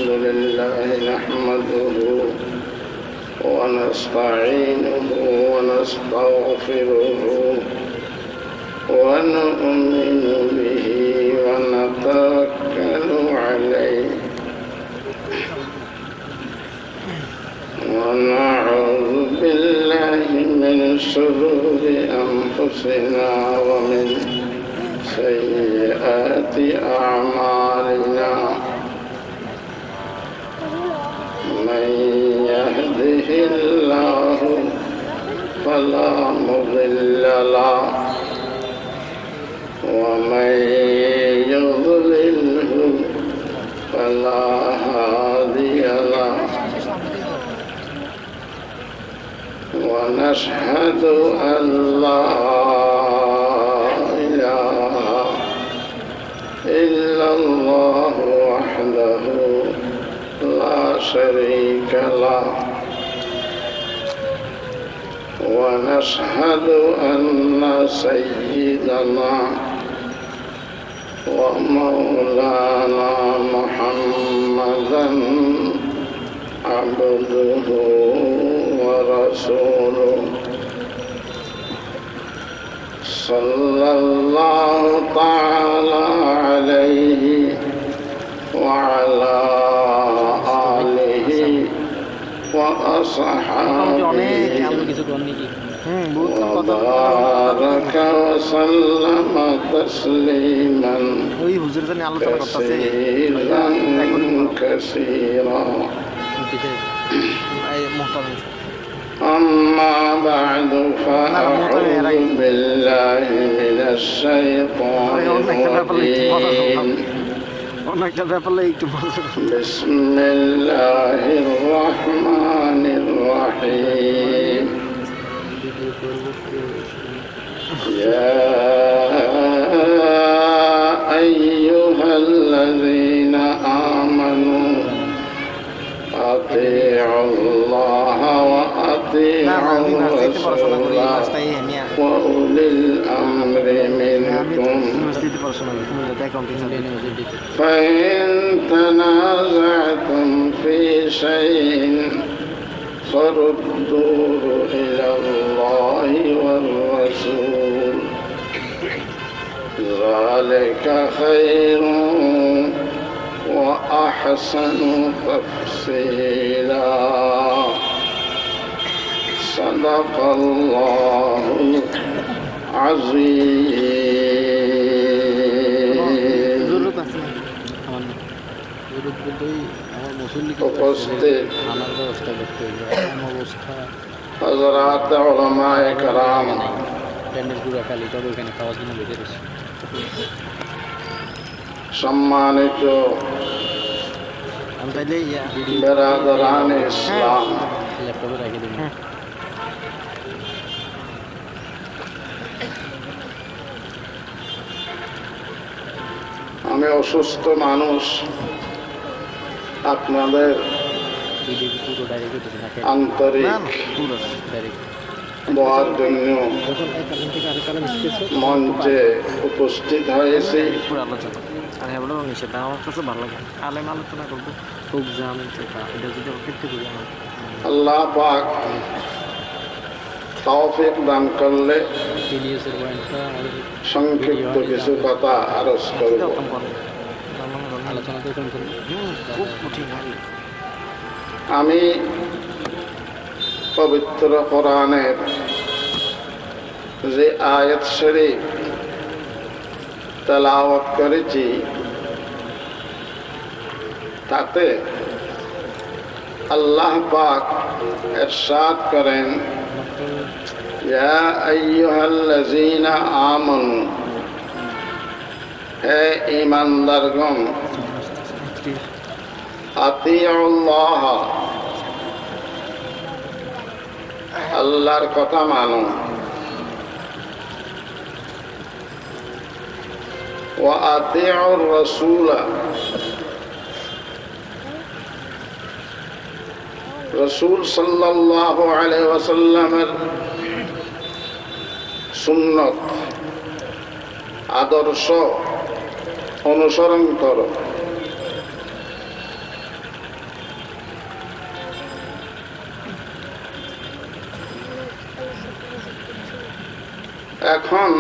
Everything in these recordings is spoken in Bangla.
الحمد لله نحمده ونستعينه ونستغفره ونؤمن به ونتوكل عليه ونعوذ بالله من شرور أنفسنا ومن سيئات أعمالنا من يهده الله فلا مضل له ومن يضلله فلا هادي له ونشهد أن لا إله إلا الله وحده لا شريك له ونشهد أن سيدنا ومولانا محمدا عبده ورسوله صلى الله تعالى عليه وعلى آله وأصحابه وبارك وسلم تسليما كثيرا كثيرا أما بعد فأعوذ بالله من الشيطان الرجيم بسم الله الرحمن الرحيم يا أيها الذين آمنوا أطيعوا الله وأطيعوا الرسول وأولي الأمر منكم فإن تنازعتم في شيء فردوه إلى الله والرسول ذلك خير وأحسن تفصيلا صدق الله العظيم উপস্থিত হযরত উলামায়ে কেরাম সম্মানিত বিরাদরানে ইসলাম, আমি অসুস্থ মানুষ, আপনাদের আন্তরিক দোয়ার জন্য মঞ্চে উপস্থিত হয়েছি। আল্লাহ পাক তৌফিক দান করলে সংক্ষিপ্ত কিছু কথা আরজ করব। আমি পবিত্র কোরআনের যে আয়াত শরীফ তেলাওয়াত করেছি তাতে আল্লাহ পাক ইরশাদ করেন, ইয়া আইয়ুহাল্লাযীনা আমানু, হে ঈমানদারগণ, আতিউল্লাহ, আল্লাহর কথা মানো, ওয়া আতিউর রাসূল, রাসূল সাল্লাল্লাহু আলাইহি ওয়াসাল্লামের সুন্নত আদর্শ অনুসরণ করো। এখন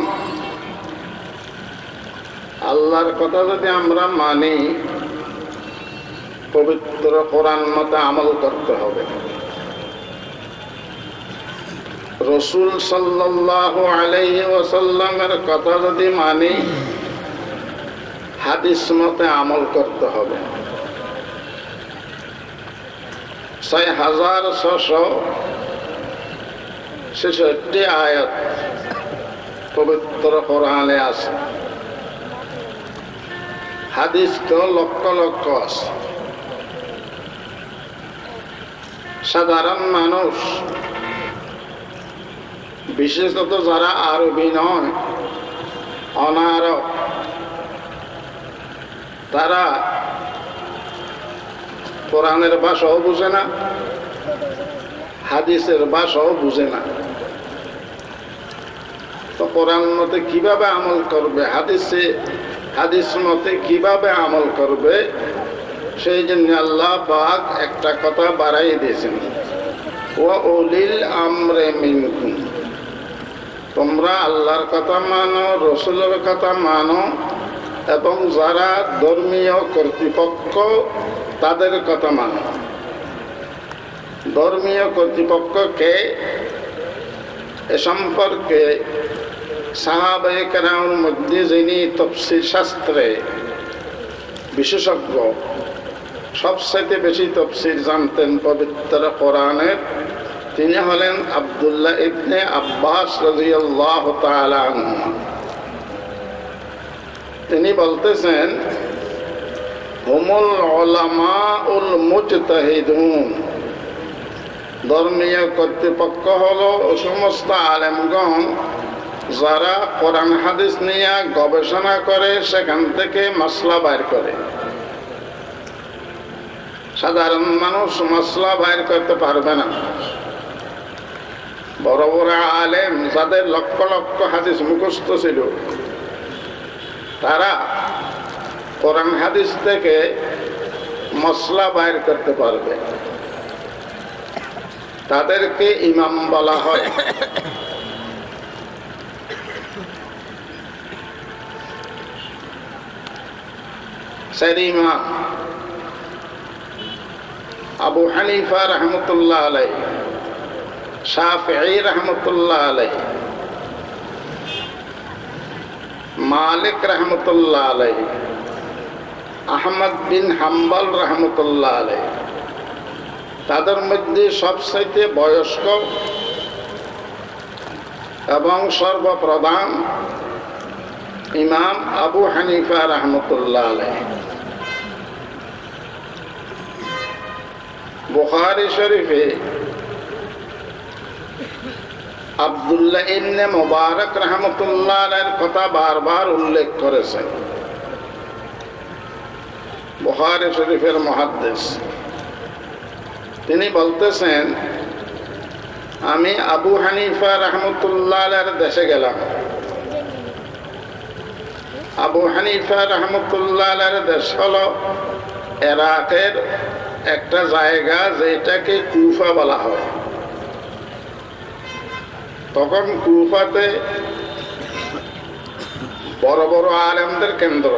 আল্লাহর কথা যদি আমরা মানি, পবিত্র কোরআন মতে আমল করতে হবে। রাসূল সাল্লাল্লাহু আলাইহি ওয়াসাল্লামের কথা যদি মানি, হাদিস মতে আমল করতে হবে। 6666 আয়াত পবিত্র কোরআনে আছে, হাদিস তো লক্ষ লক্ষ আছে। সাধারণ মানুষ, বিশেষত যারা আরবি নয়, অনারব, তারা কোরআনের ভাষাও বুঝে না, হাদিসের ভাষাও বুঝে না। তো কোরআন মতে কিভাবে আমল করবে, হাদিস মতে কিভাবে আমল করবে, সেই জন্য আল্লাহ পাক একটা কথা বাড়াই দিয়েছেন, ওয়া উলিল আমরে মিনকুম, তোমরা আল্লাহর কথা মানো, রসুলের কথা মানো, এবং যারা ধর্মীয় কর্তৃপক্ষ তাদের কথা মানো। ধর্মীয় কর্তৃপক্ষকে এ সম্পর্কে সাহাবায়ে কেরামের মধ্যে যিনি তাফসীর শাস্ত্রে বিশেষজ্ঞ, সবচেয়ে বেশি তাফসীর জানতেন পবিত্র কোরআনের, তিনি হলেন আব্দুল্লাহ ইবনে আব্বাস রাদিয়াল্লাহু তাআলা আনহু। তিনি বলতেছেন, হুমুল উলামাউল মুজতাহিদুন, ধর্মীয় কর্তৃপক্ষ হলো সমস্ত আলেমগণ যারা কোরআন হাদিস নিয়ে গবেষণা করে, সেখান থেকে মাসলা বাইর করে। সাধারণ মানুষ মাসলা বাইর করতে পারবে না। বড় বড় আলেম যাদের লক্ষ লক্ষ হাদিস মুখস্থ ছিল, তারা কোরআন হাদিস থেকে মসলা বাইর করতে পারবে, তাদেরকে ইমাম বলা হয়। সেই ইমাম আবু হানিফা রহমতুল্লাহ আলাইহি, শাফিঈ রহমতুল্লাহ আলাইহি, মালিক রহমতুল্লাহ আলাইহি, আহমদ বিন হাম্বল রহমতুল্লাহ আলাইহি, তাদের মধ্যে সবচাইতে বয়স্ক এবং সর্বপ্রধান ইমাম আবু হানিফা রহমতুল্লাহ আলাইহি। বুখারী শরীফে আব্দুল্লাহ ইবনে মুবারক রহমতুল্লাহ আলাইহির কথা বারবার উল্লেখ করেছেন। বুখারী শরীফের মুহাদ্দিস, তিনি বলতেছেন, আমি আবু হানিফা রহমতুল্লাহ আলাইহির দেশে গেলাম। আবু হানিফা রহমতুল্লাহ আলাইহির দেশ হলো ইরাকের একটা জায়গা যেটাকে কুফা বলা হয়। তখন কুফাতে বড় বড় আলেমদের কেন্দ্র।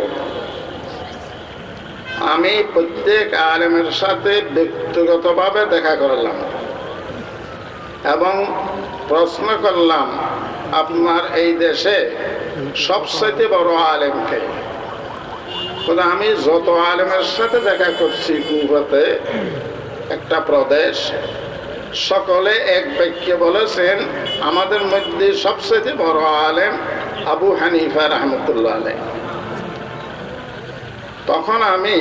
আমি প্রত্যেক আলেমের সাথে ব্যক্তিগতভাবে দেখা করলাম এবং প্রশ্ন করলাম, আপনার এই দেশে সবচেয়ে বড় আলেমকে? আমি যত আলেমের সাথে দেখা করছি কুফাতে, একটা প্রদেশ, সকলে এক বাক্যে বলেছেন, আমাদের মধ্যে সবচেয়ে বড় আলেম আবু হানিফা রহমতুল্লাহ আলাইহি। তখন আমি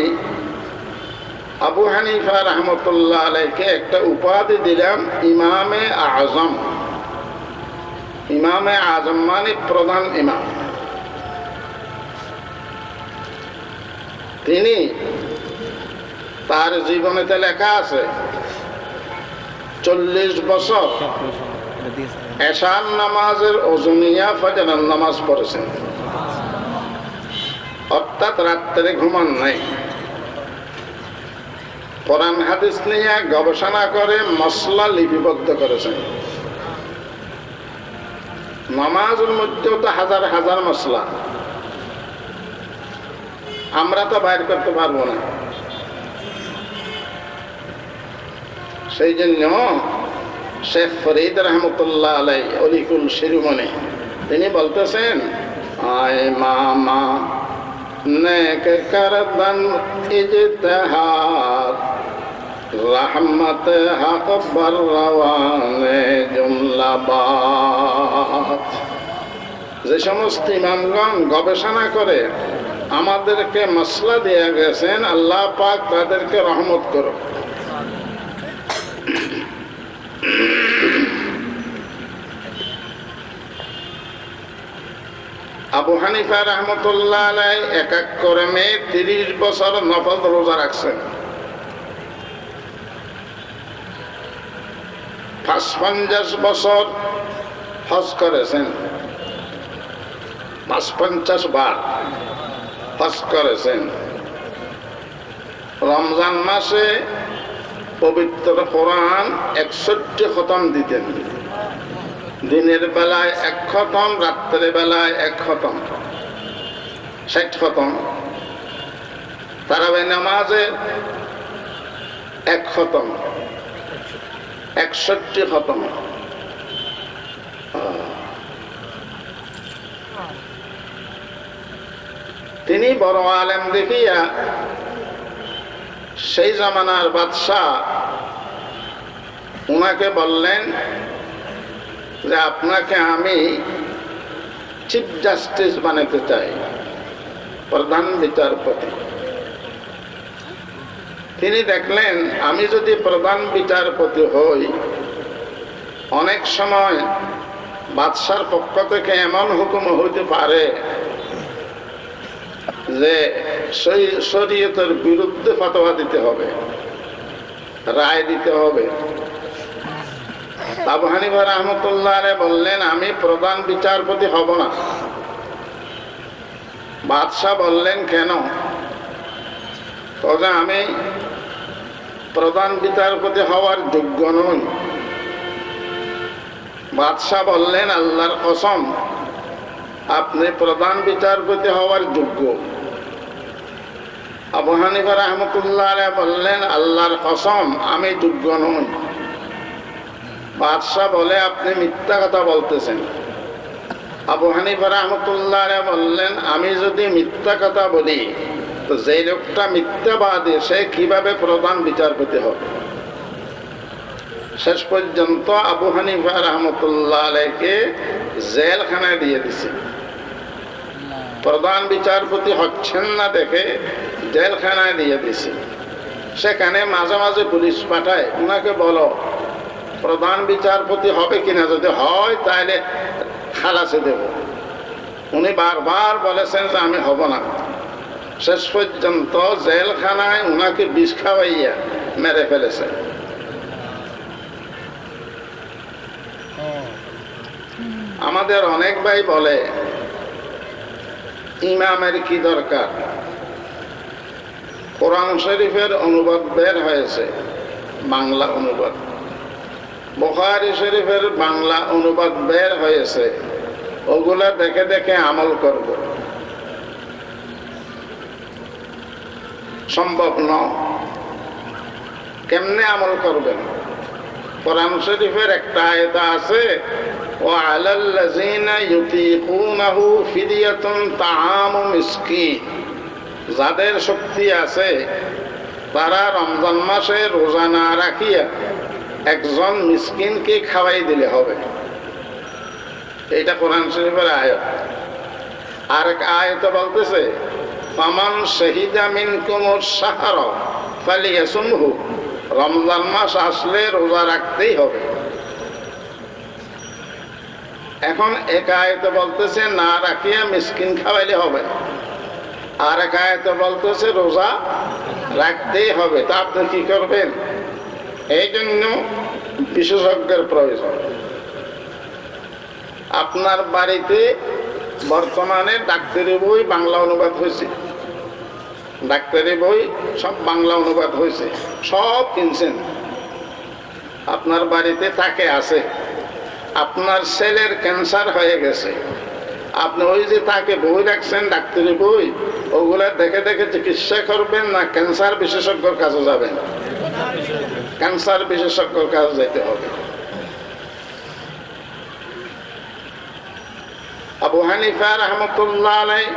আবু হানিফা রহমতুল্লাহ আলাইহিকে একটা উপাধি দিলাম, ইমামে আজম। ইমামে আজম মানে প্রধান ইমাম। তিনি, তার জীবনেতে লেখা আছে, 40 বছর এশার নামাজের ওজনিয়া ফজরের নামাজ পড়েছেন, অর্থাৎ রাত্রে ঘুমান নাই। কোরআন হাদিস নিয়ে গবেষণা করে মসলা লিপিবদ্ধ করেছেন। নামাজের মধ্যেও তো হাজার হাজার মশলা, আমরা তো বাইর করতে পারবো না। সেই জন্য শেখ ফরিদ রহমতুল্লাহ আলাই অলিকুল শিরোমণি তিনি বলতেছেন, আয় মামা নেক করদন ইজতিহাদ রহমত হক বরওয়ানে জুমলাবাদ। যে সমস্ত ইমামগণ গবেষণা করে আমাদেরকে মসলা দিয়ে গেছেন, আল্লাহ পাক তাদেরকে রহমত করো। আবু হানিফা রহমতুল্লাহ আলাই এক কর্মে 30 বছর নফল রোজা রাখছেন। 55 বছর হজ করেছেন, 55 বার হজ করেছেন। রমজান মাসে পবিত্র কোরআন 61 খতম দিতেন। দিনের বেলায় 1 খতম, রাত্রের বেলায় 1 খতম, 60 খতম। তারাবি নামাজে 1 খতম, 61 খতম। তিনি বড় আলেম দেখিয়া সেই জামানার বাদশাহ উনাকে বললেন যে আপনাকে আমি চিফ জাস্টিস বানাতে চাই, প্রধান বিচারপতি। তিনি দেখলেন আমি যদি প্রধান বিচারপতি হই, অনেক সময় বাদশার পক্ষ থেকে এমন হুকুম হইতে পারে যে শরীয়তের বিরুদ্ধে ফতোয়া দিতে হবে, রায় দিতে হবে। আবু হানিফা রাহমাতুল্লাহ আলাইহি বললেন আমি প্রধান বিচারপতি হব না। বাদশাহ বললেন কেন? তবে আমি প্রধান বিচারপতি হওয়ার যোগ্য নই। বাদশাহ বললেন আল্লাহর কসম আপনি প্রধান বিচারপতি হওয়ার যোগ্য। আবু হানিফা রাহমাতুল্লাহ আলাইহি বললেন আল্লাহর কসম আমি যোগ্য নই। বাদশাহ বলে আপনি মিথ্যা কথা বলতেছেন। আবু হানিফা রাহমাতুল্লাহ আলাইহি বললেন আমি যদি মিথ্যা কথা বলি তো যে লোকটা মিথ্যাবাদী সে কিভাবে প্রধান বিচারপতি হবে? শেষ পর্যন্ত আবু হানিফা রাহমাতুল্লাহ আলাইহিকে জেলখানায় দিয়ে দিছে। প্রধান বিচারপতি হচ্ছেন না দেখে জেলখানায় দিয়ে দিছে। সেখানে মাঝে মাঝে পুলিশ পাঠায়, উনাকে বলো প্রধান বিচারপতি হবে কিনা, যদি হয় তাহলে খালাসে দেব। উনি বারবার বলেছেন যে আমি হব না। শেষ পর্যন্ত জেলখানায় উনাকে বিষ খাওয়াইয়া মেরে ফেলেছে। আমাদের অনেক ভাই বলে ইমামের কি দরকার? কোরআন শরীফের অনুবাদ বের হয়েছে, বাংলা অনুবাদ। বুখারী শরীফের বাংলা অনুবাদ বের হয়েছে, ওগুলা দেখে দেখে আমল করব। সম্ভব নয়। কেমনে আমল করবেন? কোরআন শরীফের একটা আয়াত আছে, ওয়া আলাল্লাযিনা ইউতিকুনাহু ফিদিয়াতুন তাআমু মিসকিন। যাদের শক্তি আছে তারা রমজান মাসে রোজা না রাখিয়া একজন মিসকিনকে খাওয়াই দিলে হবে। এটা কোরআন শরীফের আয়াত। আর এক আয়াত বলতেছে ফামান শাহিদা মিনকুমুশ শাহরা ফালিয়াসুমহু। রমজান মাস আসলে রোজা রাখতেই হবে। এখন এক আয়াতে বলতেছে না রাখিয়া মিসকিন খাওয়াইলে হবে, আর এক আয়াতে বলতেছে রোজা রাখতেই হবে। তা আপনি কি করবেন? এই জন্য বিশেষজ্ঞের প্রয়োজন। আপনার বাড়িতে বর্তমানে ডাক্তারি বই বাংলা অনুবাদ হয়েছে, ডাক্তারি বই সব বাংলা অনুবাদ হয়েছে, সব কিনছেন, আপনার বাড়িতে তাকে আছে। আপনার ছেলের ক্যান্সার হয়ে গেছে, আপনি ওই যে তাকে বই রাখছেন ডাক্তারি বই, ওগুলা দেখে দেখে চিকিৎসা করবেন না ক্যান্সার বিশেষজ্ঞর কাছে যাবেন? ক্যান্সার বিশেষজ্ঞর কাছে যেতে হবে। আবু হানিফা রাহমাতুল্লাহ আলাইহি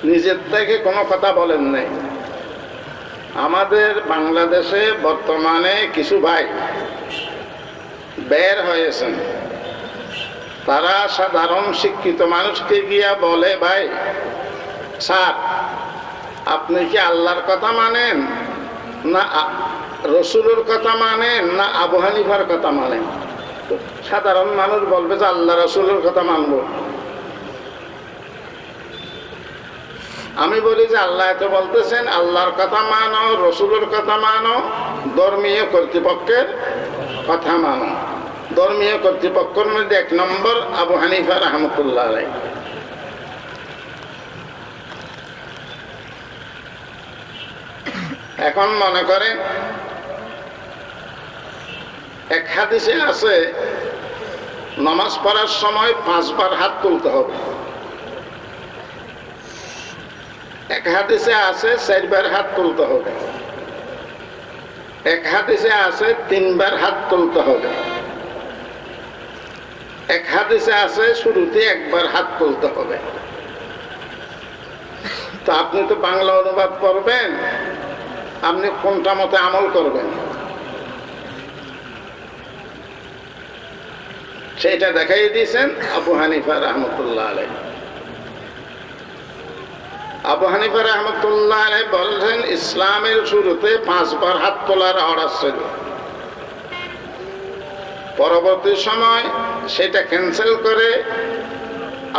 নিজের থেকে কোনো কথা বলেন নাই। আমাদের বাংলাদেশে বর্তমানে কিছু ভাই বের হয়েছেন, তারা সাধারণ শিক্ষিত মানুষকে গিয়া বলে, ভাই স্যার আপনি কি আল্লাহর কথা মানেন না রসুলের কথা মানেন না আবু হানিফার কথা মানেন? সাধারণ মানুষ বলবে যে আল্লাহ রসুলের কথা মানব। আমি বলি যে আল্লাহ তো বলতেছেন আল্লাহর কথা মানো, রসুলের কথা মানো, ধর্মীয় কর্তৃপক্ষের কথা মানো। ধর্মীয় কর্তৃপক্ষের মধ্যে 1 নম্বর আবু হানিফা রাহমাতুল্লাহ আলাইহি। এখন মনে করেন এক হাদিসে আছে নামাজ পড়ার সময় 5 বার হাত তুলতে হবে, এক হাদিসে আছে 4 বার হাত তুলতে হবে, এক হাদিসে আছে 3 বার হাত তুলতে হবে, এক হাদিসে আছে শুরুতে 1 বার হাত তুলতে হবে। তো আপনি তো বাংলা অনুবাদ করবেন, আপনি কোনটা মতে আমল করবেন সেটা দেখাই দিয়েছেন আবু হানিফা রাহমাতুল্লাহ আলাইহি। আবু হানিফা রাহমাতুল্লাহ আলাইহি বলেন ইসলামের শুরুতে 5 বার হাত তোলার অর্ডার ছিল, পরবর্তী সময় সেটা ক্যান্সেল করে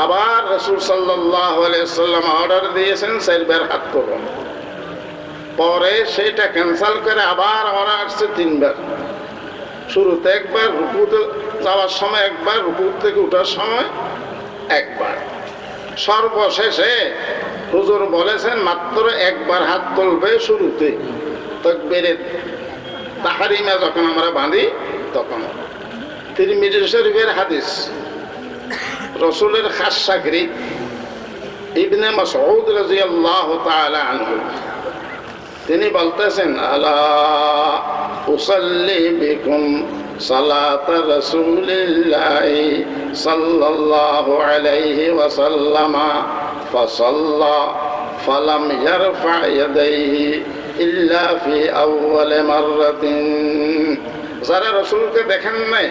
আবার রাসূল সাল্লাল্লাহু আলাইহি ওয়াসাল্লাম অর্ডার দিয়েছেন 4 বার হাত তোলা। পরে সেটা ক্যান্সেল করে আবার অর্ডার আসছে 3 বার, শুরুতে 1 বার, রুকুতে যাওয়ার সময় 1 বার, রুকু থেকে ওঠার সময় 1 বার, সর্বশেষে হুজুর বলেছেন মাত্র 1 বার হাত তুলবে শুরুতে, তাকবীরে তাহরিমা যখন আমরা বাঁধি তখন। তিরমিজি শরীফের হাদিস, রাসূলের খাস শাগরিদ ইবনে মাসউদ রাদিয়াল্লাহু তাআলা আনহু তিনি বলতেছেন আলা উসাল্লি বিকুম সালাত রাসূলিল্লাহি সাল্লাল্লাহু আলাইহি ওয়াসাল্লাম ফাসাল্লা ফালাম ইয়ারফা ইয়াদাইহি ইল্লা ফি আউয়াল মাররাতিন। যারা রাসূলকে দেখেন নাই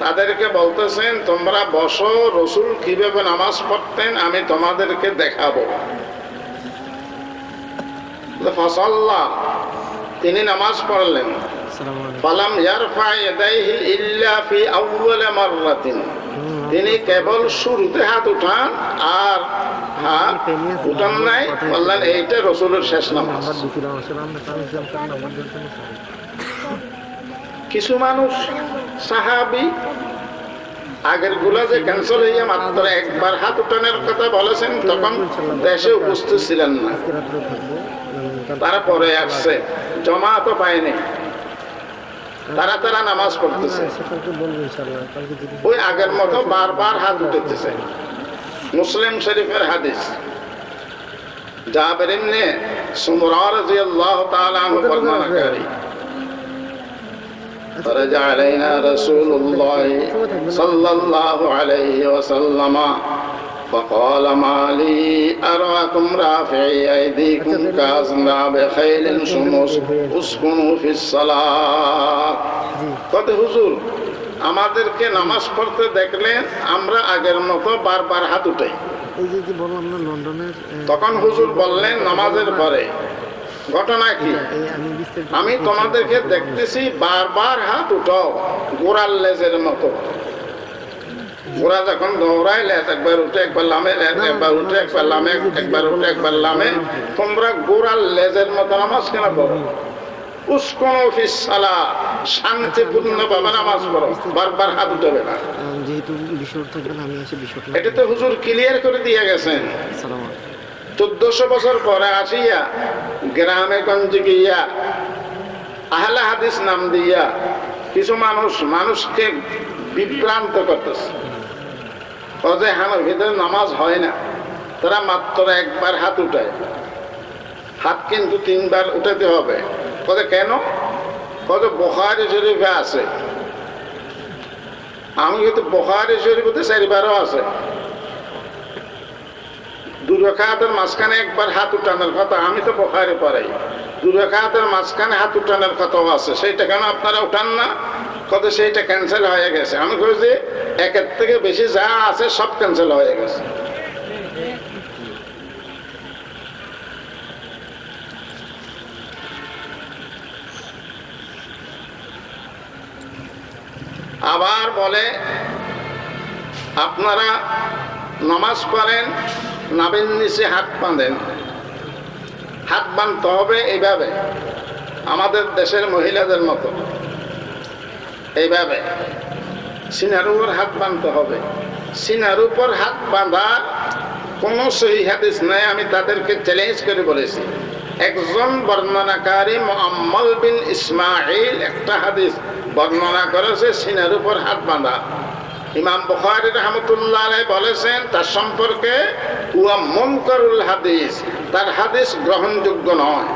তাদেরকে বলতেছেন তোমরা বসো, রাসূল কিভাবে নামাজ পড়তেন আমি তোমাদেরকে দেখাবো। ফাসাল্লা তিনি নামাজ পড়লেন, ফালাম ইয়ারফা ইয়াদাইহি ইল্লা ফি আউয়াল মাররাতিন তিনি কেবল শুরুতে হাত উঠান আর হাত উঠান নাই, বললেন এইটা রাসূলের শেষ নামাজ। কিছু মানুষ সাহাবী আগের গুলা যে ক্যান্সেল হইয়া মাত্র 1 বার হাত উঠানোর কথা বলেছেন তখন দেশে উপস্থিত ছিলেন না, তারা পরে আসছে, জমাতো পায়নি, তারা নামাজ পড়তেছে, ওই আগের মতো বারবার হাত উঠেছে। মুসলিম শরীফের হাদিস, জাবের ইবনে সুমরা রাদিয়াল্লাহু তাআলা আনহু বর্ণনাকারী, فرجع علينا رسول الله صلى الله عليه وسلم فقال ما لي أراكم رافعي أيديكم كأذناب خيل شمس اسكنوا في الصلاة। কত হুজুর আমাদেরকে নামাজ পড়তে দেখলেন আমরা আগের মতো বারবার হাত উঠাই। তখন হুজুর বললেন নামাজের পরে, ঘটনা কি? আমি তোমাদেরকে দেখতেছি বারবার হাত উঠাও গোড়ার লেজের মতো। ঘোড়া যখন দৌড়ায় লেজ একবার উঠে একবার লামে, লেজ একবার উঠে একবার লামে, একবার উঠে একবার লামে, তোমরা গোড়ার লেজের মতো নামাজ কেন পড়ো? উসকুনু ফিস সালাত শান্তিপূর্ণ ভাবে নামাজ পড়ো, বারবার হাত উঠাবে না। যেহেতু বিষয় থাকবে না আমি এসে বিষয়টা এটা তো হুজুর ক্লিয়ার করে দিয়ে গেছেন। 1400 বছর পরে আসিয়া গ্রামে গঞ্জে গিয়া আহলে হাদিস নাম দিয়া কিছু মানুষকে বিভ্রান্ত করতেছে, যে হানাফিদের নামাজ হয় না, তারা মাত্র একবার হাত উঠায়, হাত কিন্তু 3 বার উঠাতে হবে। কেন? বুখারী শরীফে আছে। আমি কিন্তু বুখারী শরীফে 4 বারও আছে। 2 রাকাতের মাঝখানে একবার হাত উঠানোর কথা, আমি তো বুখারী পড়াই, 2 রাকাতের মাঝখানে হাত উঠানোর কথাও আছে। সেইটা কেন আপনারা উঠান না? সেইটা ক্যান্সেল হয়ে গেছে। আমি কই যে 1-এর থেকে বেশি যা আছে সব ক্যান্সেল হয়ে গেছে। আবার বলে আপনারা নামাজ পড়েন, নাভির নিচে হাত বাঁধেন। হাত বাঁধতে হবে এইভাবে, আমাদের দেশের মহিলাদের মতো এইভাবে সিনার উপর হাত বাঁধতে হবে। সিনার উপর হাত বাঁধার কোনো সহি হাদিস নাই। আমি তাদেরকে চ্যালেঞ্জ করে বলেছি, একজন বর্ণনাকারী মুআম্মাল বিন ইসমাঈল একটা হাদিস বর্ণনা করেছে সিনার উপর হাত বাঁধা। ইমাম বুখারী রাহমাতুল্লাহ আলাইহি বলেছেন তার সম্পর্কে হুয়া মুনকারুল হাদিস, তার হাদিস গ্রহণযোগ্য নয়।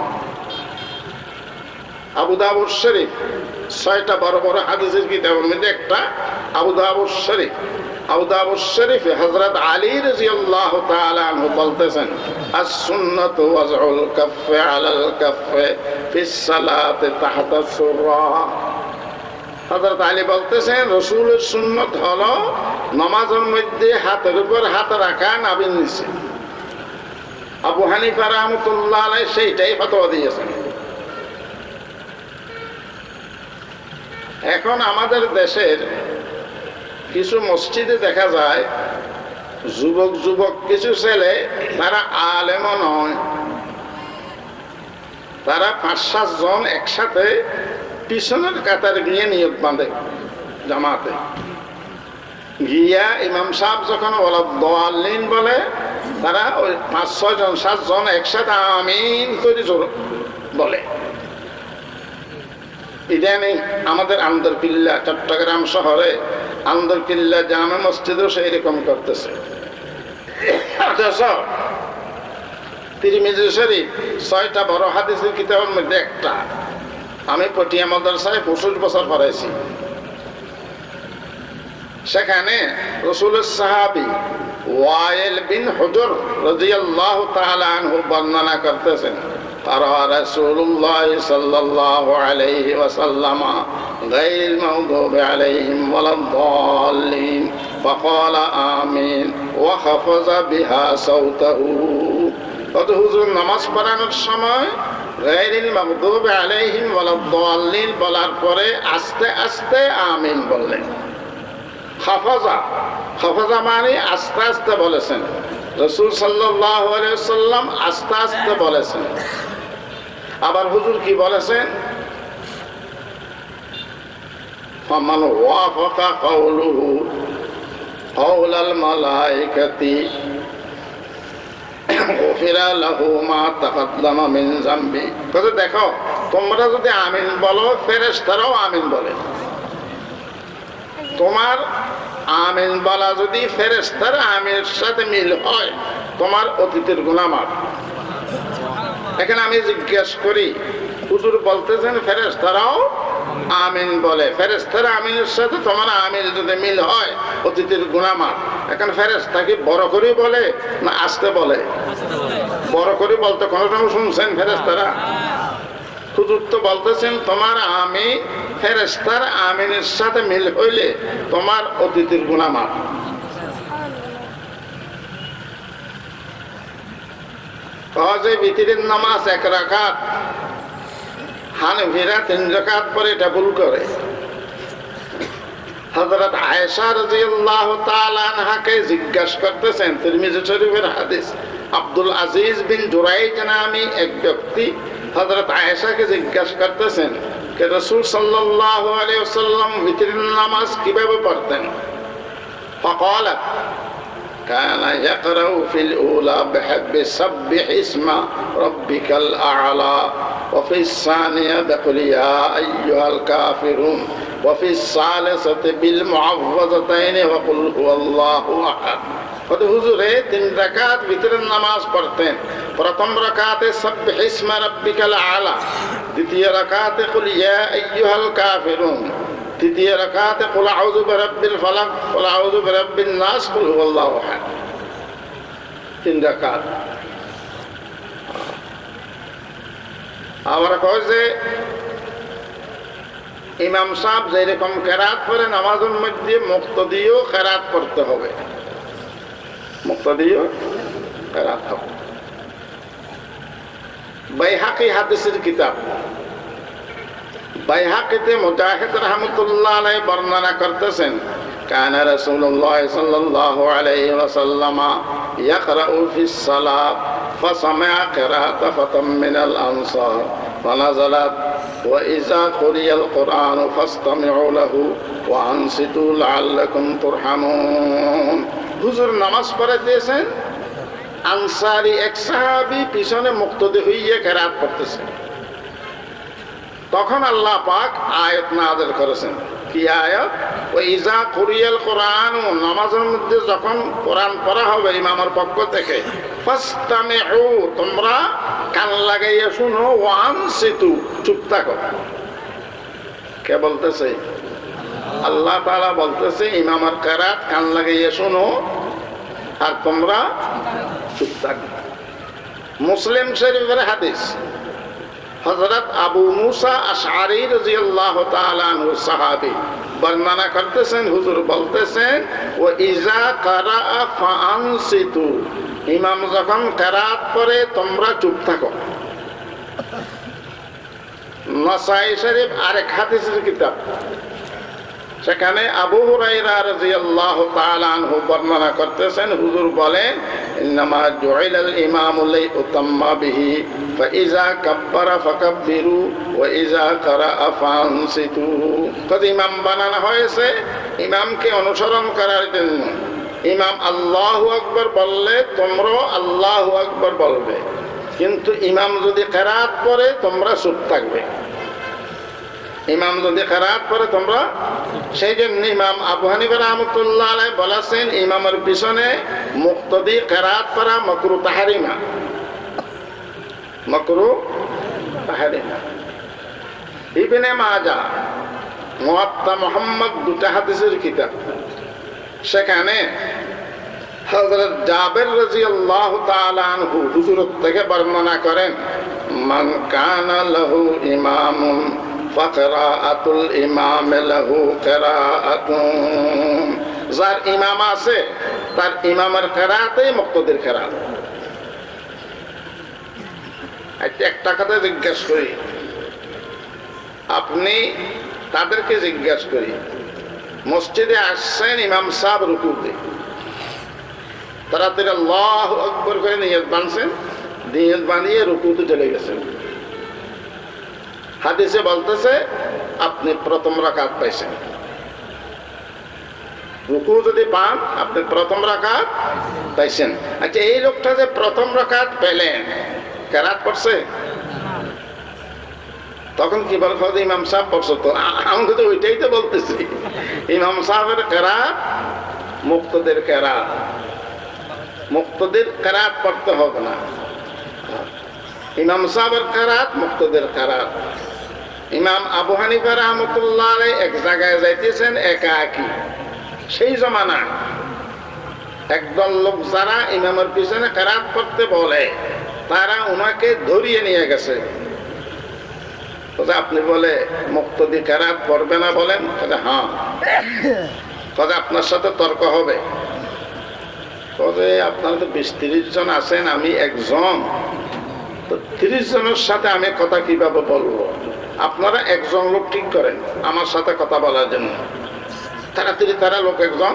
আবু দাউদ শরীফ 6টা বড় বড় হাদিসের কিতাবের মধ্যে একটা আবু দাউদ শরীফ। আবু দাউদ শরীফে হযরত আলী রাদিয়াল্লাহু তাআলা আনহু বলতেছেন, আস-সুন্নাতু ওয়াজউল কাফফি আলাল কাফফি ফিস সালাতি তাহতা সুররা। হযরত আলী বলতেছেন রাসূলের সুন্নাত হলো নামাজের মধ্যে হাতের উপর হাত রাখা, নাভির নিচে। আবু হানিফা রাহমাতুল্লাহ আলাইহি সেইটাই ফতোয়া দিয়েছেন। এখন আমাদের দেশের কিছু মসজিদে দেখা যায় যুবক কিছু ছেলে, তারা আলেমও নয়, তারা 5-7 জন একসাথে পিছনের কাতারে গিয়ে নিয়ত বাঁধে জামাতে গিয়া। ইমাম সাহেব যখন ওয়ালাদ-দাল্লিন বলে, তারা ওই 5-6 জন 7 জন একসাথে আমিন করে বলে। ইদানিং আমাদের আন্দরকিল্লা চট্টগ্রাম শহরে আন্দরকিল্লা জামে মসজিদও সেই রকম করতেছে। তিরমিজি শরীফ 6টা বড় হাদিসের কিতাবের মধ্যে একটা। আমি পটিয়া মাদ্রাসায় 25 বছর পড়াইছি। সেখানে রাসূলের সাহাবী ওয়াইল বিন হুজর রাদিয়াল্লাহু তাআলা আনহু বর্ণনা করতেছেন, قرأ رسول الله صلى الله عليه وسلم غير المغضوب عليهم ولا الضالين فقال آمين وخفض بها صوته। কত হুজুর নামাজ পড়ানোর সময় গায়রিল মাগদুবি আলাইহিম ওয়ালাদ-দাল্লিন বলার পরে আস্তে আস্তে আমিন বললেন। খাফাজা মানে আস্তে আস্তে বলেছেন। রাসূল সাল্লাল্লাহু আলাইহি ওয়াসাল্লাম আস্তে আস্তে বলেছেন। আবার হুজুর কি বলেছেন? ফামান ওয়াফাকা কাউলুহু কাউলাল মালাইকাতি গফিরা লাহু মা তাকাদ্দামা মিন যামবি। তো দেখো, তোমরা যদি আমিন বলো, ফেরেশতারাও আমিন বলে। তোমার আমিন বলা যদি ফেরেশতার আমিনের সাথে মিল হয়, তোমার অতীতের গুনাহ মাফ। এখন আমি জিজ্ঞেস করি, হুজুর বলতেছেন ফেরেশতারাও আমিন বলে, ফেরেশতারা আমিনের সাথে তোমার আমিন যদি মিল হয়, অতীতের গুনাহ মাফ। এখন ফেরেশতা কি বড় করে বলে না আস্তে বলে? বড় করে বলতে কোনটা শুনছেন ফেরেশতারা? হুজুর তো বলতেছেন তোমার আমি ফেরেশতার আমিনের সাথে মিল হইলে তোমার অতীতের গুনাহ মাফ। যে বিতিরের নামাজ 1 রাকাত, হানাফিরা 3 রাকাত পরে এটা ভুল করে। হযরত আয়েশা রাদিয়াল্লাহু তাআলা আনহাকে জিজ্ঞাসা করতেছেন, তিরমিজি শরীফের হাদিস, আব্দুল আজিজ বিন জুরাইজ নামী এক ব্যক্তি হযরত আয়েশাকে জিজ্ঞাসা করতেছেন যে রাসূল সাল্লাল্লাহু আলাইহি ওয়াসাল্লাম বিতিরের নামাজ কিভাবে পড়তেন? ফাকালাত, কানা ইয়াকরাউ ফিল উলা বিসাব্বিহ ইসমা রাব্বিকাল আ'লা ওয়া ফিস সানিয়া বিকুল ইয়া আইয়ুহাল কাফিরুন ওয়া ফিস সালিসাতি বিল মুআওয়াযাতাইনি ওয়া কুল হুয়াল্লাহু আহাদ। কত হুজুরে 3 রাকাত ভিতরের নামাজ পড়তেন। প্রথম রাকাতে সাব্বিহ ইসমা রাব্বিকাল আ'লা, দ্বিতীয় রাকাতে কুল ইয়া আইয়ুহাল কাফিরুন, তৃতীয় রাকাতে কুল আউযু বিরাব্বিল ফালাক, কুল আউযু বিরাব্বিন নাস, কুল হুয়াল্লাহু আহাদ। 3 রাকাত। আমরা কই যে ইমাম সাহেব যেরকম কেরাত পড়ে নামাজের মধ্যে মুক্তাদিও কেরাত পড়তে হবে, মুক্তাদিও কেরাত হবে। বাইহাকি হাদিসের কিতাব, বাইহাকিতে মুজাহিদ রাহমাতুল্লাহ আলাইহি বর্ণনা করতেছেন, কানা রাসূলুল্লাহ সাল্লাল্লাহু আলাইহি ওয়াসাল্লাম ইয়াকরাউ ফিস সালাত ফাসামা'a কিরাআতা ফাতাম মিনাল আনসার ফানাযালাত ওয়া ইযা কুরিয়াল কুরআন ফাসতামি'উ লাহু ওয়া আনসিতু লাআল্লাকুম তুরহামুন। হুজুর নামাজ পড়াইতেছেন, আনসারী এক সাহাবী পিছনে মুক্তাদি হইয়া কিরাত পড়তেছেন। তখন আল্লাহ পাক আয়াত নাযিল করেছেন। কি আয়াত? ওয়া ইযা কুরিয়াল কুরআন, নামাজের মধ্যে যখন কোরআন পড়া হবে ইমামের পক্ষ থেকে, ফাসতামিউ, তোমরা কান লাগাইয়া শুনো, ওয়া আনসিতু, চুপ থাকো। কে বলতেছে? আল্লাহ তাআলা বলতেছে ইমামের কিরাত কান লাগাইয়া শুনো আর তোমরা চুপ থাকো। মুসলিম শরীফের হাদিস, হযরত আবু মুসা আশআরী রাদিয়াল্লাহু তাআলা আনহু সাহাবী বর্ণনা করতেছেন, হুজুর বলতেছেন ওয়া ইযা কারাআ ফাআনসিতু, ইমাম যখন কিরাত পড়ে তোমরা চুপ থাকো। নাসাঈ শরীফ আরেক হাদিসের কিতাব, সেখানে আবু হুরায়রা রাদিয়াল্লাহু তাআলা আনহু বর্ণনা করতেছেন, হুজুর বলেন ইন্নামা জুইলাল ইমামু লিউতাম্মা বিহি ফাইযা কাব্বারা ফাকাব্বিরু ওয়া ইযা কারাআ ফানসিতু। কত ইমাম বানানো হয়েছে ইমামকে অনুসরণ করার জন্য। ইমাম আল্লাহু আকবার বললে তোমরাও আল্লাহু আকবার বলবে, কিন্তু ইমাম যদি কিরাত পড়ে তোমরা চুপ থাকবে। ইমাম যদি কিরাত পড়ে তোমরা, সেই জন্য ইমাম আবু হানিফা রাহমাতুল্লাহ আলাইহি বলেছেন ইমামের পিছনে মুক্তাদি কিরাত পড়া মাকরুহ তাহরিমা, মাকরুহ তাহরিমা। ইবনে মাজাহ, মুওয়াত্তা মুহাম্মদ, 2টা হাদিসের কিতাব, সেখানে হযরত জাবের রাদিয়াল্লাহু তাআলা আনহু হুজুর থেকে বর্ণনা করেন, মান কানা লাহু ইমামুন ফাকরাআতুল ইমাম লাহু কিরাআতুন, যার ইমাম আছে তার ইমামের কিরাআতই মুক্তাদির কিরাআত। একটা কথা জিজ্ঞেস করি, আপনি তাদেরকে জিজ্ঞেস করি, মসজিদে আসছেন ইমাম সাহেব রুকুতে, তাড়াতাড়ি আল্লাহু আকবার করে নিয়ত বানছেন, নিয়ত বানিয়ে রুকুতে চলে গেছেন। হাদিসে বলতেছে আপনি প্রথম রাকাত পাইছেন। রুকু যদি পান আপনি প্রথম রাকাত পাইছেন। আচ্ছা, এই লোকটা যে প্রথম রাকাত পেলেন, কিরাত পড়ছে? তখন কি বল, ইমাম সাহেব পড়ছে। তো আমাকে তো ওইটাই তো বলতেছি, ইমাম সাহেবের কিরাত মুক্তাদির কিরাত, মুক্তাদির কিরাত পড়তে হবে না। ইমাম সাহেবের কিরাত মুক্তাদির কিরাত। ইমাম আবু হানিফা রাহমাতুল্লাহ আলাইহি এক জায়গায় যাইতেছেন একাকী, সেই জমানা একদল লোক যারা ইমামের পিছনে কিরাত পড়তে বলে তারা ওনাকে ধরিয়ে নিয়ে গেছে। আপনি বলে মুক্তাদি কিরাত পড়বে না বলেন? হ্যাঁ। আপনার সাথে তর্ক হবে। আপনারা তো 20-30 জন আছেন, আমি একজন, তো 30 জনের সাথে আমি কথা কিভাবে বলবো? আপনারা একজন লোক ঠিক করেন আমার সাথে কথা বলার জন্য। তাড়াতাড়ি তারা লোক একজন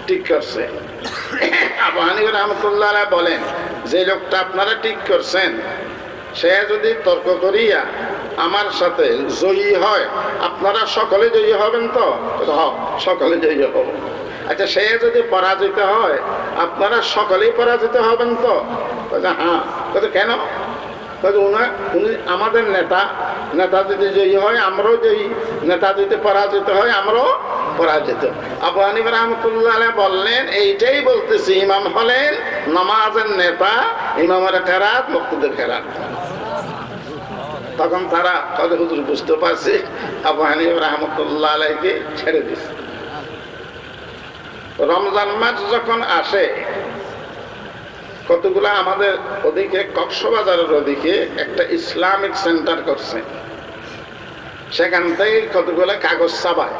ঠিক করছে। আবু হানিফা রাহমাতুল্লাহ আলাইহি বলেন, যে লোকটা আপনারা ঠিক করছেন সে যদি তর্ক করিয়া আমার সাথে জয়ী হয়, আপনারা সকলে জয়ী হবেন তো? সকলে জয়ী হব। আচ্ছা, সে যদি পরাজিত হয় আপনারা সকলেই পরাজিত হবেন তো? হ্যাঁ। কেন? উনি আমাদের নেতা, নেতা যদি জয়ী হয় আমরাও জয়ী, নেতা যদি পরাজিত হয় আমরাও পরাজিত। আবু হানিফা রাহমাতুল্লাহ আলাইহি বললেন, এইটাই বলতেছি, ইমাম হলেন নামাজের নেতা, ইমামের কেরাত মুক্তদের কেরাত। তখন তারা কত হুজুর বুঝতে পারছে, আবু হানিফা রাহমাতুল্লাহ আলাইহিকে ছেড়ে দিচ্ছে। রমজান মাস যখন আসে, কতগুলো আমাদের ওদিকে কক্সবাজারের ওদিকে একটা ইসলামিক সেন্টার করছে, সেখান থেকে কতগুলো কাগজ ছাপায়।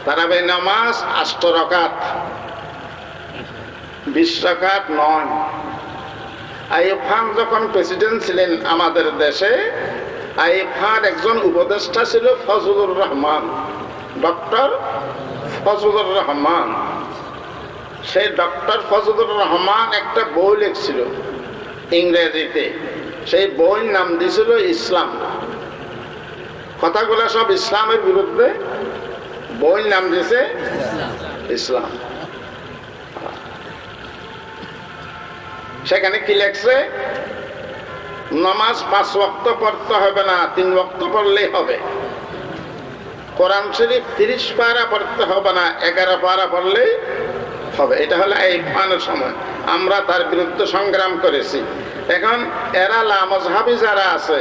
তারাবি নামাজ 8 রাকাত, 20 রাকাত নয়। আইয়ুব খান যখন প্রেসিডেন্ট ছিলেন আমাদের দেশে, আইয়ুব খান একজন উপদেষ্টা ছিল ফজলুর রহমান, ডক্টর ফজলুর রহমান। সেই ডক্টর ফজলুর রহমান একটা বই লিখছিল ইংরেজিতে, সেই বইয়ের নাম দিয়েছিল ইসলাম। কথাগুলো সব ইসলামের বিরুদ্ধে, বইয়ের নাম দিয়েছে ইসলাম। সেখানে কি লেখছে? নামাজ 5 ওয়াক্ত পড়তে হবে না, 3 ওয়াক্ত পড়লেই হবে। কোরআন শরীফ 30 পারা পড়তে হবে না, 11 পারা পড়লেই হবে। এটা হলো এই ফানের সময় আমরা তার বিরুদ্ধে সংগ্রাম করেছি। এখন এরা লামাজহাবি যারা আছে,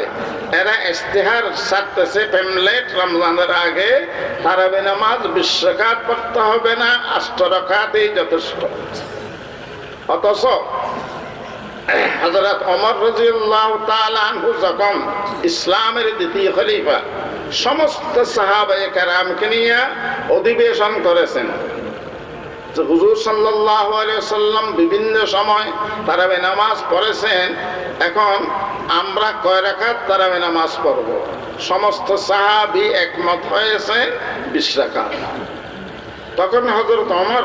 এরা ইস্তেহার ছাড়তেছে পেমলেট রমজানের আগে, তারাবি নামাজ 20 রাকাত পড়তে হবে না, 8 রাকাতেই যথেষ্ট। অথচ হযরত ওমর রাদিয়াল্লাহু তাআলা আনহু যখন ইসলামের দ্বিতীয় খলিফা, সমস্ত সাহাবায়ে কেরামকে নিয়ে অধিবেশন করেছেন। হুজুর সাল্লাল্লাহু আলাইহি ওয়াসাল্লাম বিভিন্ন সময় তারাবি নামাজ পড়েছেন, এখন আমরা কয় রাকাত তারাবি নামাজ পড়ব? সমস্ত সাহাবী একমত হয়েছেন 20 রাকাত। তখন হযরত ওমর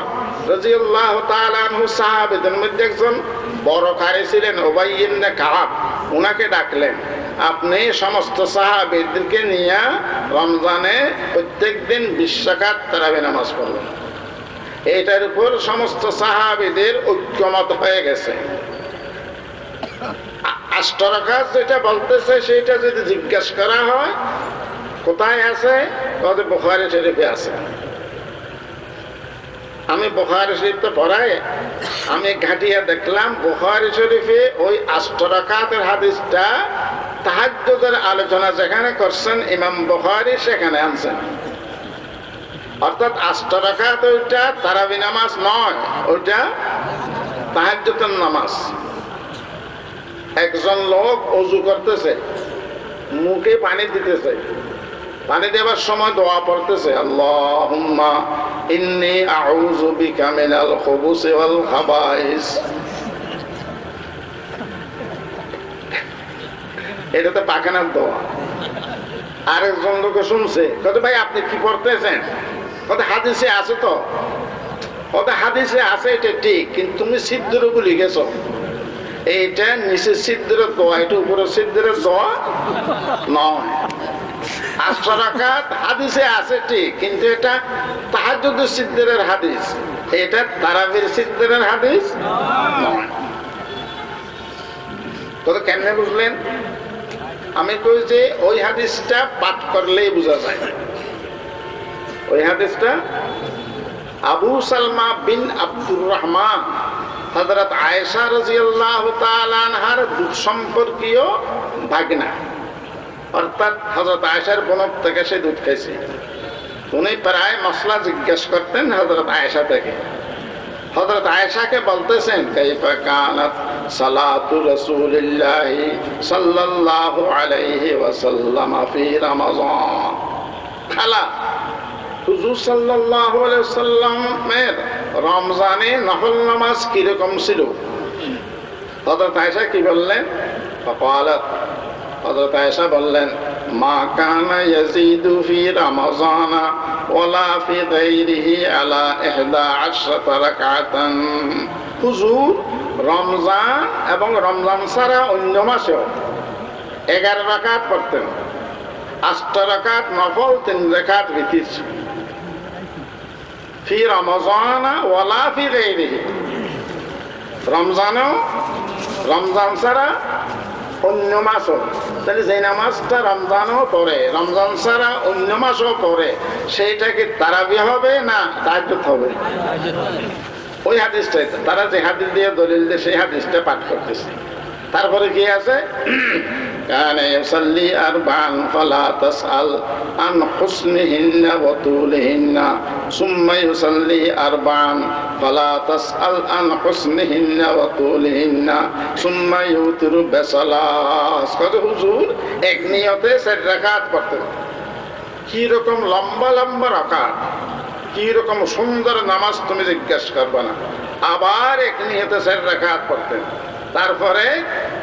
রাদিয়াল্লাহু তাআলা আনহু সাহাবীদের মধ্যে একজন বড় কারি ছিলেন, উবাই ইবনে কাব, উনাকে ডাকলেন, আপনি সমস্ত সাহাবীদেরকে নিয়ে রমজানে প্রত্যেকদিন 20 রাকাত তারাবি নামাজ পড়বেন। এটার উপর সমস্ত সাহাবীদের ঐক্যমত হয়ে গেছে। 8 রাকাত যেটা বলতেছে, সেটা যদি জিজ্ঞাসা করা হয় কোথায় আছে, তবে বুখারী শরীফে আছে। আমি বুখারী শরীফে পড়াই, আমি ঘাটিয়া দেখলাম বুখারী শরীফে ওই 8 রাকাতের হাদিসটা তাহাজ্জুদের আলোচনা যেখানে করছেন ইমাম বুখারী, সেখানে আনছেন। অর্থাৎ 8 রাকাত ওইটা তারাবি নামাজ নয়, ওইটা তাহাজ্জুদের নামাজ। একজন লোক ওযু করতেছে, মুখে পানি দিতেছে, পানি দেওয়ার সময় দোয়া পড়তেছে, আল্লাহুম্মা ইন্নী আউযু বিকা মিনাল খুবুসি ওয়াল খাবাইস। এটা তো পাখানার দোয়া। আরেকজন লোকে শুনছে, কত ভাই আপনি কি পড়তেছেন? কত হাদিসে আছে তো, কত হাদিসে আছে, এটা ঠিক, কিন্তু তুমি সিদ্ধরে ভুলে গেছো। এইটা নিচের সিদ্ধের দোয়া, এটা উপরের সিদ্ধের দোয়া নয়। 8 রাকাত হাদিসে আছে ঠিক, কিন্তু এটা তাহাজ্জুদের সিদ্ধের হাদিস, এটা তারাবির সিদ্ধের হাদিস নয়। তো কেমনে বুঝলেন? আমি কই যে ওই হাদিসটা পাঠ করলেই বোঝা যায়। ওই হাদিসটা আবু সালমা বিন আব্দুর রহমান হযরত আয়েশা রাদিয়াল্লাহু তাআলা আনহার দুধ সম্পর্কীয় ভাগনা, অর্থাৎ হযরত আয়েশার বোনের থেকে সে দুধ খাইছে। উনি প্রায় মশলা জিজ্ঞেস করতেন হযরত আয়েশা থেকে। হযরত আয়েশাকে বলতেছেন, কাইফা কানাত সালাতু রাসূলিল্লাহি সাল্লাল্লাহু আলাইহি ওয়াসাল্লাম ফি রমাযান। খালা, হুজুর সাল্লাল্লাহু আলাইহি ওয়াসাল্লামের রমজানে নফল নামাজ কি রকম ছিল? হযরত আয়েশা কি বললেন? ফাকালাত, হযরত আয়েশা বললেন, মা কানা ইয়াজিদু ফি রমাযানা ওয়ালা ফি গায়রিহি আলা 11 রাকাতান। হুজুর রমজান এবং রমজান ছাড়া অন্য মাসেও 11 রাকাত পড়তেন, 8 রাকাত নফল, 3 রাকাত বিতির। ফি রমজানা ওয়ালা ফি গায়রিহি, রমজান ছাড়া অন্য মাসও, তাহলে যে নামাজটা রমজানও পড়ে, রমজান ছাড়া অন্য মাসও পড়ে, সেইটা কি তারাবি হবে না তাহাজ্জুদ হবে? ওই হাদিসটাই, তারা যে হাদিস দিয়ে দলিল দিয়ে সেই হাদিসটা পাঠ করতেছে। তারপরে কি আছে? কানা ইউসাল্লি আরবা'আন ফালা তাসআল আন হুসনিহিন্না ওয়া তুলিহিন্না সুম্মা ইউসাল্লি আরবা'আন ফালা তাসআল আন হুসনিহিন্না ওয়া তুলিহিন্না সুম্মা ইউতিরু বিসালাস। কত হুজুর এক নিয়তে 4 রাকাত পড়তেন। কি রকম লম্বা লম্বা রাকাত, কি রকম সুন্দর নামাজ তুমি জিজ্ঞাসা করবে না। আবার এক নিয়তে 4 রাকাত পড়তেন, তারপরে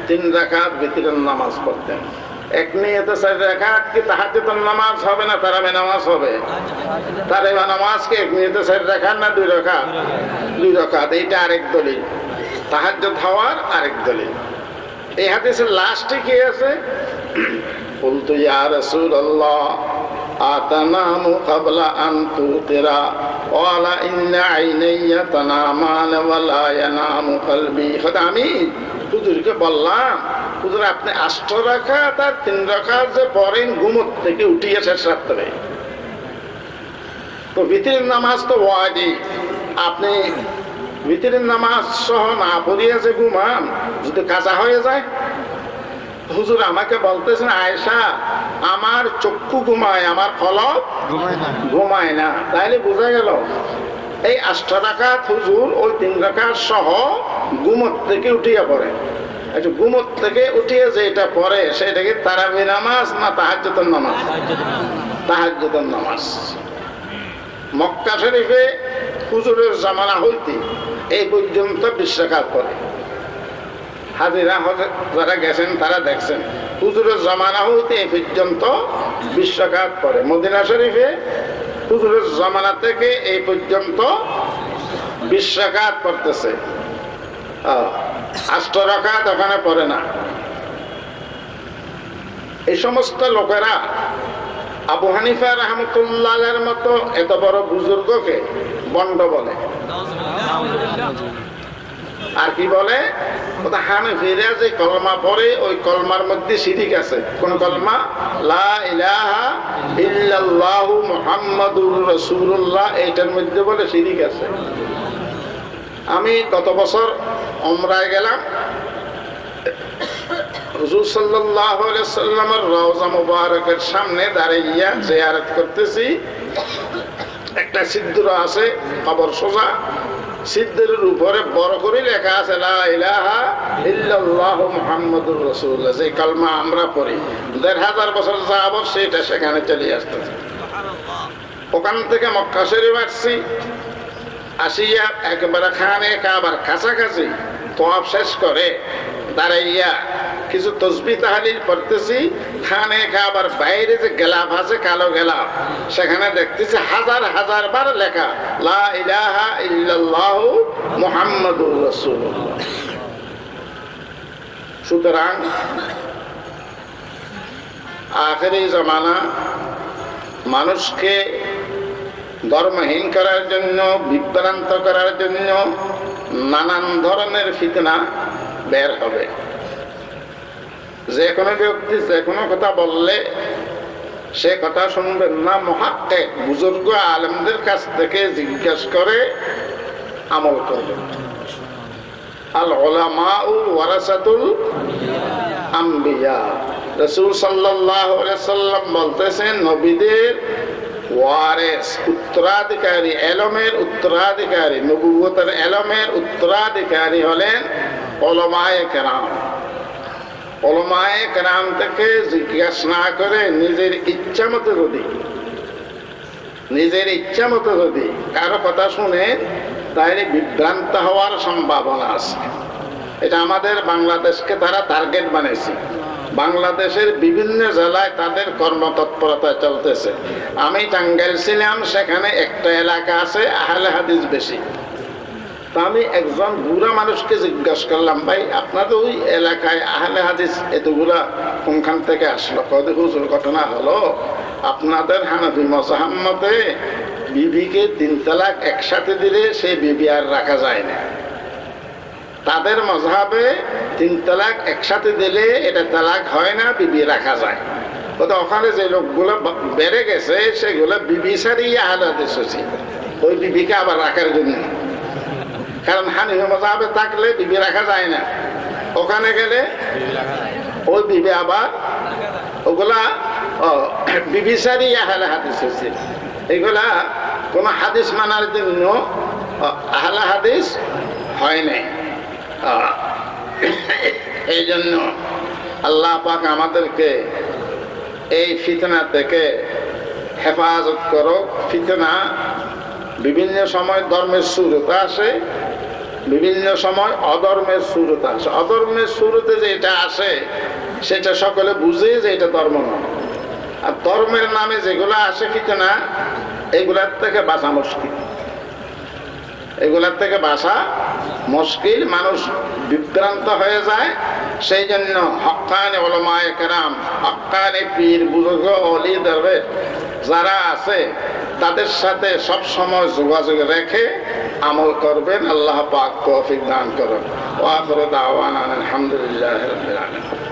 3 রাকাত ভিতরের নামাজ পড়তেন। এক নিয়তে 4 রাকাত কি তাহাজ্জুদের নামাজ হবে না তারাবি নামাজ হবে? তারাবি নামাজ কি এক নিয়তে 4 রাকাত না 2 রাকাত? 2 রাকাত। এইটা আরেক দলিল, তাহাজ্জুদ হওয়ার আরেক দলিল। এই হাদিসের লাস্টে কি আছে? বলতো ইয়া রাসূলুল্লাহ আতানামু ক্বাবলা আন তুতিরা ওয়ালা ইন্না আইনাইয়া তানামান ওয়ালা ইয়ানামু কলবি। আমি হুজুরকে বললাম, হুজুর আপনি 8 রাকাত আর 3 রাকাত যে পড়েন ঘুমত থেকে উঠিয়ে শেষ রাত্রে, তো ভিতরের নামাজ তো ওয়াজিব, আপনি ভিতরের নামাজ সহ না পড়িয়ে যে ঘুমান, যদি কাজা হয়ে যায়। হুজুর আমাকে বলতেছেন আয়েশা আমার চক্ষু ঘুমায়, আমার কলব ঘুমায় না। তাইলে বোঝা গেল এই 8 রাকাত হুজুর ওই 3 রাকাত সহ ঘুমত থেকে উঠিয়ে পড়ে। আচ্ছা, ঘুমত থেকে উঠিয়ে যে এটা পড়ে সেটা কি তারাবি নামাজ না তাহাজ্জুদের নামাজ? তাহাজ্জুদের নামাজ। মক্কা শরীফে হুজুরের জামানা হইতে এই পর্যন্ত 20 রাকাত পড়ে। হাজিরা যারা গেছেন তারা দেখছেন হুজুরের জামানা হইতে এই পর্যন্ত 20 রাকাত পড়ে। মদিনা শরীফে হুজুরের জামানা থেকে এই পর্যন্ত 20 রাকাত পড়তেছে। 8 রাকাত ওখানে পড়ে না। এই সমস্ত লোকেরা আবু হানিফা রাহমাতুল্লাহের মতো এত বড় বুজুর্গকে বন্ড বলে। আর কি বলে? হানাফিরা যে কলমা পড়ে ওই কলমার মধ্যে শিরিক আছে। কোন কলমা? লা ইলাহা ইল্লাল্লাহু মুহাম্মাদুর রাসূলুল্লাহ, এইটার মধ্যে বলে শিরিক আছে। আমি গত বছর উমরায় গেলাম, হুজুর সাল্লাল্লাহু আলাইহি সাল্লামের রওজা মুবারকের সামনে দাঁড়িয়ে জিয়ারত করতেছি। একটা ছিদ্র আছে, কবর সোজা, ছিদ্রের উপরে বড় করে লেখা আছে লা ইলাহা ইল্লাল্লাহু মুহাম্মাদুর রাসূলুল্লাহ। যে কালমা আমরা পড়ি 1500 বছর যাবত সেটা সেখানে চলে আসতেছে। ওখান থেকে মক্কা শরীফ আসছি, আসিয়া একেবারে খানে কাবার কাছাকাছি তওয়াফ শেষ করে দাঁড়াইয়া কিছু তসবিহ তাহলিল পড়তেছি। খানে কাবার বাইরে যে গেলাফ আছে, কালো গেলাফ, সেখানে দেখতেছি হাজার হাজার বার লেখা লা ইলাহা ইল্লাল্লাহু মুহাম্মাদুর রাসূলুল্লাহ। সুতরাং আখেরি জামানা মানুষকে ধর্মহীন করার জন্য, বিভ্রান্ত করার জন্য নানান ধরনের ফিতনা বের হবে। যে কোনো ব্যক্তি যে কোনো কথা বললে সে কথা শুনবেন না, মুহাক্কিক বুজুর্গ আলেমদের কাছ থেকে জিজ্ঞাসা করে আমল করবেন। আল উলামাউ ওয়ারাসাতুল আম্বিয়া। রাসূল সাল্লাল্লাহু আলাইহি সাল্লাম বলতেছেন নবীদের ওয়ারিস, উত্তরাধিকারী, ইলমের উত্তরাধিকারী, নবুয়তের ইলমের উত্তরাধিকারী হলেন উলামায়ে কেরাম। উলামায়ে কেরাম থেকে জিজ্ঞাসা না করে নিজের ইচ্ছা মতো যদি কারো কথা শুনে তাহলে বিভ্রান্ত হওয়ার সম্ভাবনা আছে। এটা আমাদের বাংলাদেশকে তারা টার্গেট বানিয়েছে। বাংলাদেশের বিভিন্ন জেলায় তাদের কর্মতৎপরতা চলতেছে। আমি টাঙ্গাইল ছিলাম, সেখানে একটা এলাকা আছে আহলে হাদিস বেশি। তা আমি একজন বুড়া মানুষকে জিজ্ঞাসা করলাম, ভাই আপনাদের ওই এলাকায় আহলে হাদিস এতগুলা কোনখান থেকে আসলো? কদে হুজুর ঘটনা হলো আপনাদের হানাফি মাযহাব মতে বিবিকে 3 তালাক একসাথে দিলে সেই বিবি আর রাখা যায় না। তাদের মজহাবে 3 তালাক একসাথে দিলে এটা তালাক হয় না, বিবি রাখা যায়। ওখানে যে লোকগুলো বেড়ে গেছে সেগুলো বিবি ছাড়িয়ে আহলে হাদিস হয়েছে, ওই বিবিকে আবার রাখার জন্য। কারণ হানিফি মজহাবে থাকলে বিবি রাখা যায় না, ওখানে গেলে ওই বিবি আবার ওগুলা বিবি ছাড়িয়ে আহলে হাদিস হয়েছে। এগুলা কোন হাদিস মানার জন্য আহলে হাদিস হয় নাই। এই জন্য আল্লাহ পাক আমাদেরকে এই ফিতনা থেকে হেফাজত করো। ফিতনা বিভিন্ন সময় ধর্মের শুরুতে আসে, বিভিন্ন সময় অধর্মের শুরুতে আসে। অধর্মের শুরুতে যেটা আসে সেটা সকলে বুঝে যে এটা ধর্ম নয়, আর ধর্মের নামে যেগুলো আসে ফিতনা, এগুলার থেকে বাঁচা মুশকিল। এগুলার থেকে বাঁচা মুশকিল, মানুষ বিভ্রান্ত হয়ে যায়। সেই জন্য হক্কানি উলামায়ে কেরাম, হক্কানি পীর বুজুর্গ ওলি দরবেশ যারা আছে তাদের সাথে সব সময় যোগাযোগ রেখে আমল করবেন। আল্লাহ পাক তৌফিক দান করুন। ওয়া আখিরু দাওয়ানা আলহামদুলিল্লাহি রাব্বিল আলামিন।